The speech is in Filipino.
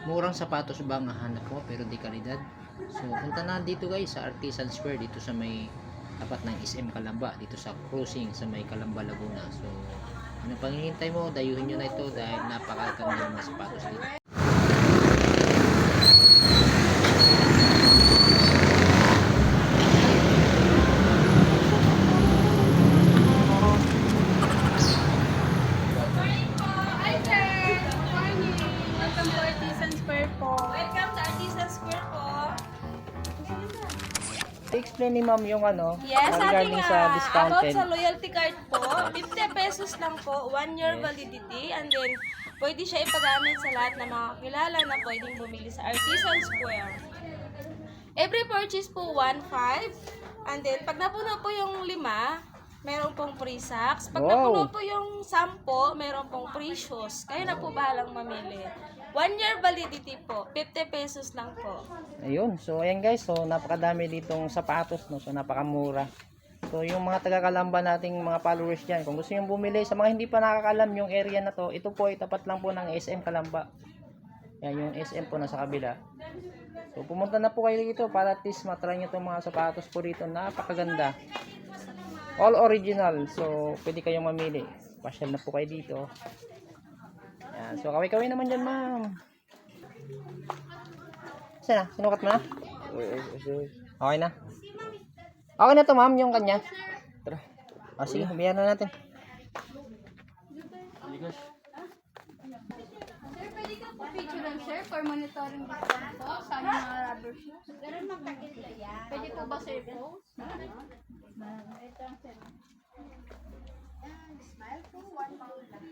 murang sapatos ba ang hanap mo pero di kalidad? So punta na dito guys sa Artisan Square dito sa may tapat ng SM Calamba, dito sa cruising sa may Calamba, Laguna. So ano pang hinihintay mo, dayuhin nyo na ito dahil napakaganda ng mga sapatos dito. Hi sir! Good morning! Welcome to Artisan Square po. Welcome to Artisan Square po. I-explain ni ma'am yung Yes, regarding ating sa about discounted. sa loyalty card po, 50 pesos lang po, 1 year Yes. validity, and then pwede siya ipagamit sa lahat ng mga kilala na pwedeng bumili sa Artisan Square. Every purchase po 1.5, and then pag napuno po yung 5, meron pong free socks. Pag Wow. napuno po yung 10, meron pong free shoes. Kayo na po bahalang mamili. 1 year validity po, 50 pesos lang po. Ayun, so ayan guys, so napakadami ditong sapatos, no? So napakamura. So yung mga taga-Calamba nating mga followers dyan, kung gusto nyo bumili, sa mga hindi pa nakakalam yung area na to, ito po ay tapat lang po ng SM Calamba. Yan yung SM po nasa kabila. So pumunta na po kayo dito para at least matry nyo itong mga sapatos po dito, napakaganda. All original, so pwede kayong mamili. Pasyal na po kayo dito. Yan, so kaway-kaway naman dyan ma'am. Saan na? Sinukat mo na? Okay na? Okay na to ma'am, yung kanya. Tara. Sige, humiyan na natin. Sir, pwede ka po picture lang, sir, for monitoring discount po sa aming mga rubber shoes. Ganun magkaganda yan. Pwede po ba, sir, po? Ito ang sir. Smile po, 1 pound lang.